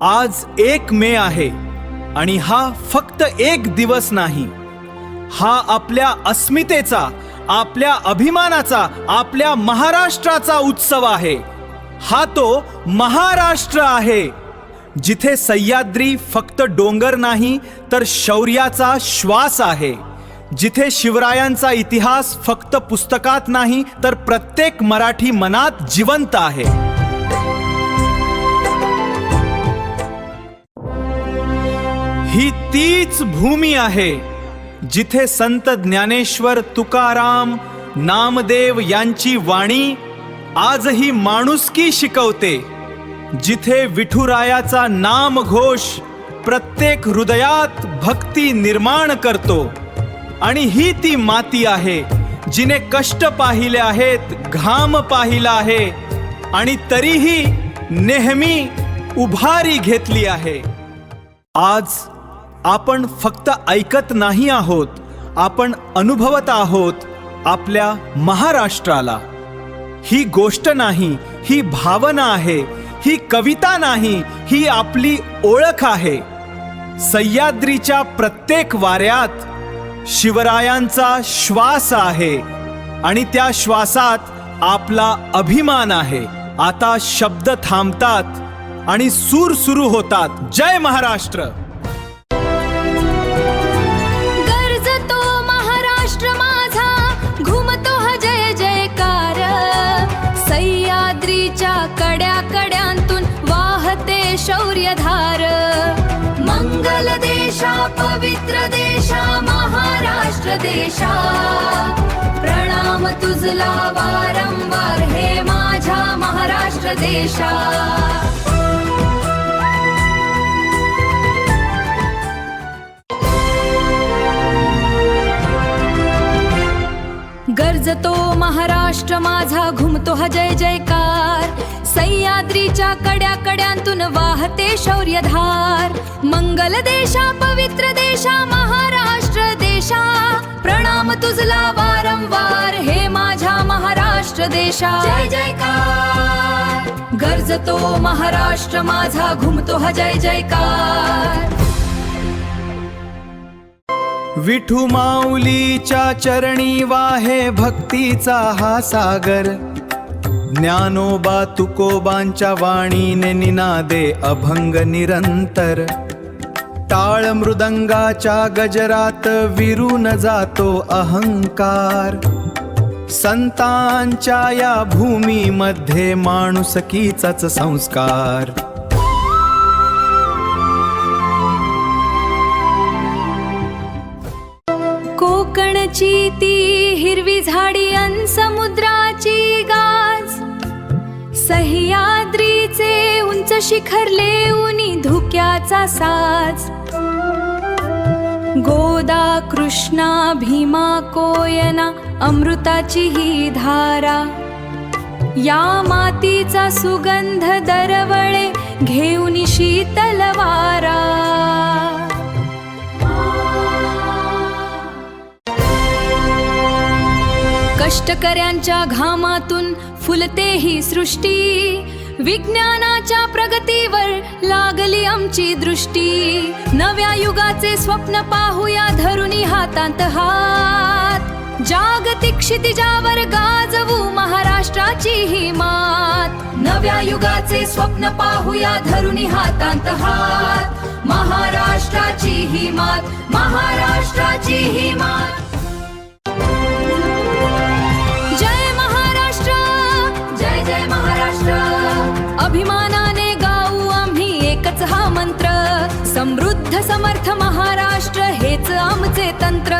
आज 1 मे आहे आणि हा फक्त एक दिवस नाही, हा आपल्या अस्मितेचा, आपल्या अभिमानाचा, आपल्या महाराष्ट्राचा उत्सव आहे. हा तो महाराष्ट्र आहे जिथे सह्याद्री फक्त डोंगर नाही तर शौर्याचा श्वास आहे, जिथे शिवरायांचा इतिहास फक्त पुस्तकात नाही तर प्रत्येक मराठी मनात जिवंत आहे. ही तीच भूमी आहे जिथे संत ज्ञानेश्वर, तुकाराम, नामदेव यांची वाणी आजही माणुसकी शिकवते, जिथे विठुरायाचा नामघोष प्रत्येक हृदयात भक्ती निर्माण करतो. आणि ही ती माती आहे जिने कष्ट पाहिले आहेत, घाम पाहिला आहे आणि तरीही नेहमी उभारी घेतली आहे. आज आपण फक्त ऐकत नाही आहोत, आपण अनुभवत आहोत आपल्या महाराष्ट्राला. ही गोष्ट नाही, ही भावना आहे, ही कविता नाही, ही आपली ओळख आहे. सह्याद्रीच्या प्रत्येक वाऱ्यात शिवरायांचा श्वास आहे आणि त्या श्वासात आपला अभिमान आहे. आता शब्द थांबतात आणि सूर सुरू होतात. जय महाराष्ट्र. गरजतो महाराष्ट्र माझा, घुमतो हा जय जयकार. सह्याद्रीच्या कड्या कड्यांतून वाहते शौर्यधार. मंगल देशा, पवित्र देशा, महाराष्ट्र देशा. प्रणाम तुझला वारंवार, हे माझ्या महाराष्ट्र देशा. गरजतो महाराष्ट्र माझा, घुमतो हा जय जयकार. सह्याद्रीच्या कड्या कड्यांतून वाहते शौर्यधार. मंगल देशा, पवित्र देशा, महाराष्ट्र देशा. प्रणाम तुझला वारंवार, हे माझ्या महाराष्ट्र देशा. जय जयकार. गरजतो महाराष्ट्र माझा, घुमतो हा जय जयकार. विठू माऊलीच्या चरणी वाहे भक्तीचा हा सागर. ज्ञानोबा तुकोबांच्या वाणीने निनादे अभंग निरंतर. टाळ मृदंगाच्या गजरात विरून जातो अहंकार. संतांच्या या भूमीमध्ये माणुसकीचाच संस्कार. कोकणची ती हिरवी झाडी अन समुद्राची गाज. सह्याद्रीचे उंच शिखरले उनी धुक्याचा साज. गोदा, कृष्णा, भीमा, कोयना, अमृताची ही धारा. या मातीचा सुगंध दरवळे घेऊन शीतल वारा. कष्टकऱ्यांच्या घामातून फुलते ही सृष्टी. विज्ञानाच्या प्रगतीवर लागली आमची दृष्टी. नव्या युगाचे स्वप्न पाहूया धरुनी हातात हात. जागतिक क्षितिजावर गाजवू महाराष्ट्राची ही मात. नव्या युगाचे स्वप्न पाहूया धरुनी हातात हात. महाराष्ट्राची ही मात, महाराष्ट्राची ही मात. अभिमानाने गाऊ आम्ही एकच हा मंत्र. समृद्ध समर्थ महाराष्ट्र हेच आमचे तंत्र.